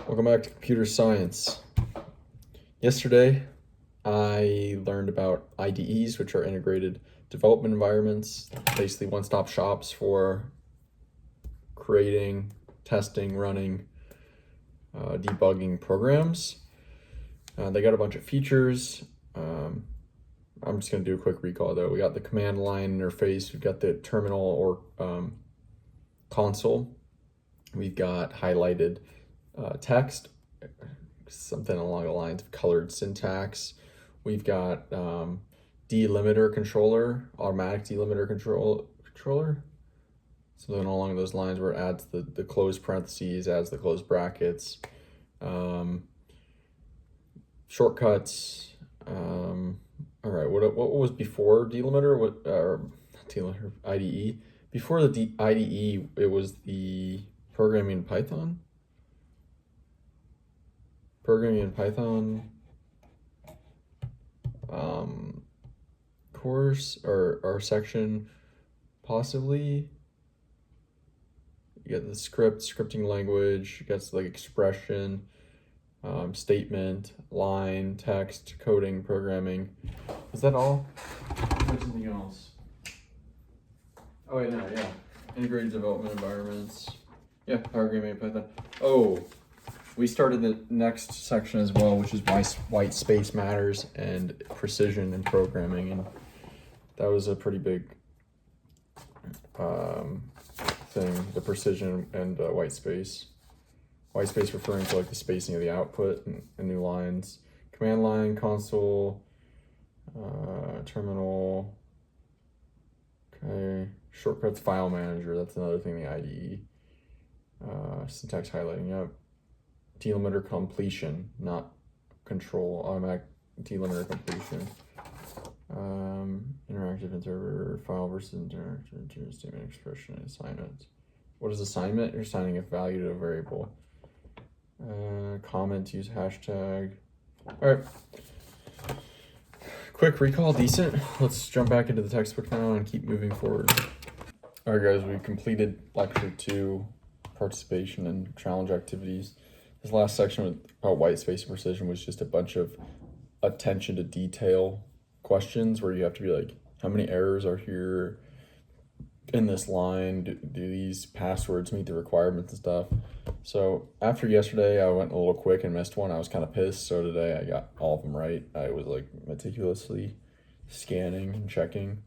Welcome back to computer science. Yesterday, I learned about IDEs, which are integrated development environments, basically one-stop shops for creating, testing, running, debugging programs. They got a bunch of features. I'm just going to do a quick recall though. We got the command line interface, we've got the terminal or console, we've got highlighted text, something along the lines of colored syntax. We've got delimiter controller, automatic delimiter controller, something along those lines where it adds the closed parentheses, adds the closed brackets, shortcuts. All right, what was before delimiter? Delimiter IDE? Before the IDE, it was the programming in Python. Course or section, possibly. You get the scripting language, you get like expression, statement, line, text, coding, programming. Is that all? Or something else? Oh wait, no, yeah. Integrated development environments. Yeah, programming Python. Oh, we started the next section as well, which is why white space matters and precision in programming, and that was a pretty big thing, the precision and white space. White space referring to like the spacing of the output and new lines. Command line, console, terminal. Okay, shortcuts, file manager. That's another thing. The IDE. Syntax highlighting. Yep. Delimiter completion, not control. Automatic delimiter completion. Interactive interpreter, file versus interactive statement, expression, and assignment. What is assignment? You're assigning a value to a variable. Comment, use hashtag. All right. Quick recall, decent. Let's jump back into the textbook now and keep moving forward. All right, guys, we completed lecture 2, participation and challenge activities. This last section about white space and precision was just a bunch of attention to detail questions where you have to be like, how many errors are here in this line? Do these passwords meet the requirements and stuff? So after yesterday, I went a little quick and missed one. I was kind of pissed. So today I got all of them right. I was like meticulously scanning and checking.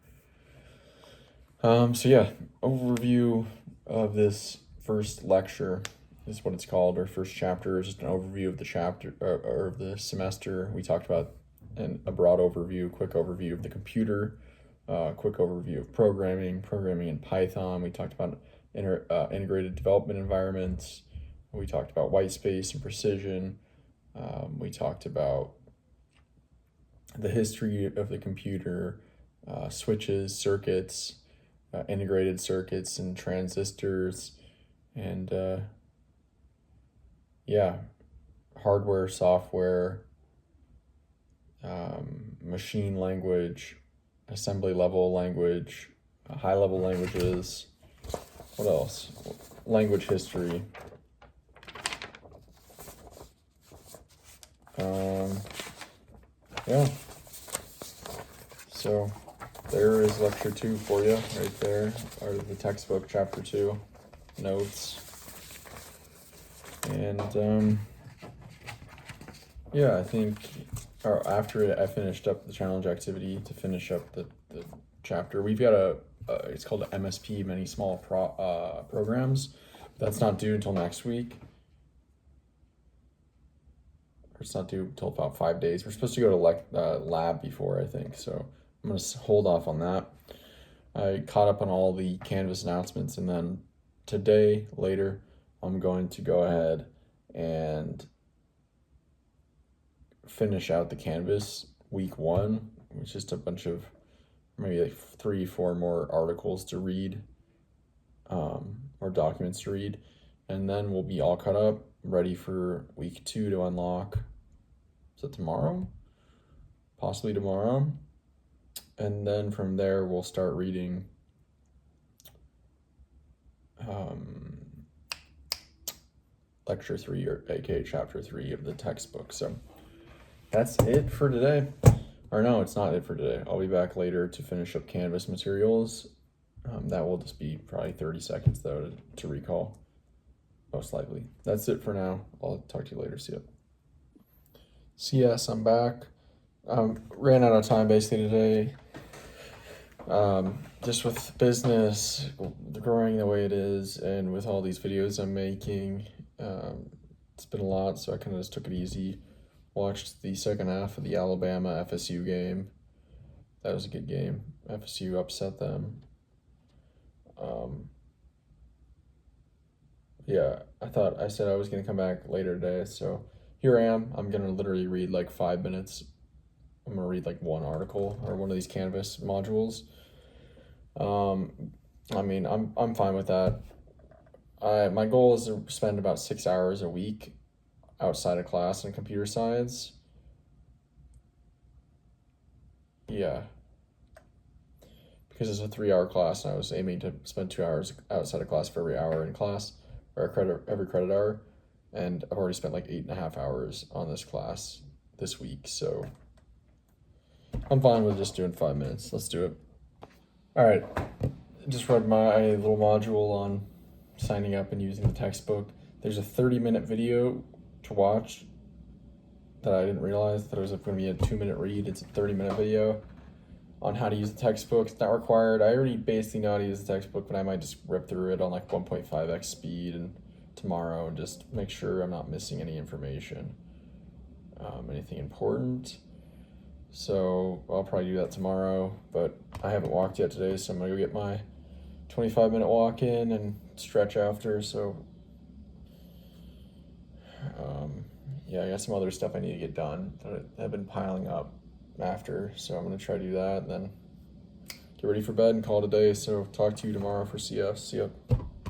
So yeah, overview of this first lecture is what it's called. Our first chapter is just an overview of the chapter or of the semester. We talked about a broad overview, quick overview of the computer, quick overview of programming in Python. We talked about integrated development environments. We talked about white space and precision. We talked about the history of the computer, switches, circuits, integrated circuits and transistors, and yeah, hardware, software, machine language, assembly level language, high level languages. What else? Language history. Yeah. So there is lecture 2 for you right there, or the textbook chapter 2 notes. And yeah, I think after I finished up the challenge activity to finish up the chapter, we've got it's called an MSP, many small programs. That's not due until next week. Or it's not due until about 5 days. We're supposed to go to lab before, I think, so I'm going to hold off on that. I caught up on all the Canvas announcements, and then today, later, I'm going to go ahead and finish out the Canvas week 1, which is just a bunch of maybe like 3-4 more articles to read, or documents to read, and then we'll be all caught up, ready for week 2 to unlock. Is it tomorrow? Possibly tomorrow. And then from there, we'll start reading lecture 3, or aka chapter 3 of the textbook. So that's it for today. Or no, it's not it for today. I'll be back later to finish up Canvas materials. That will just be probably 30 seconds though to recall, most likely. That's it for now. I'll talk to you later. See ya. CS, I'm back. Ran out of time basically today. Just with business growing the way it is, and with all these videos I'm making, it's been a lot, so I kind of just took it easy. Watched the second half of the Alabama FSU game. That was a good game. FSU upset them. Yeah, I said I was going to come back later today, so here I am. I'm going to literally read like 5 minutes. I'm going to read like one article or one of these Canvas modules. I mean, I'm fine with that. My goal is to spend about 6 hours a week outside of class in computer science. Yeah. Because it's a 3-hour class, and I was aiming to spend 2 hours outside of class for every hour in class, or every credit hour, and I've already spent like 8.5 hours on this class this week, so I'm fine with just doing 5 minutes. Let's do it. All right, just read my little module on signing up and using the textbook. There's a 30-minute video to watch that I didn't realize that it was going to be a 2-minute read. It's a 30-minute video on how to use the textbook. It's not required. I already basically know how to use the textbook, but I might just rip through it on like 1.5x speed and tomorrow and just make sure I'm not missing any information, anything important. So I'll probably do that tomorrow, but I haven't walked yet today, so I'm gonna go get my 25-minute walk in and stretch after. So yeah, I got some other stuff I need to get done that have been piling up after, so I'm gonna try to do that and then get ready for bed and call it a day. So talk to you tomorrow for CS. See ya.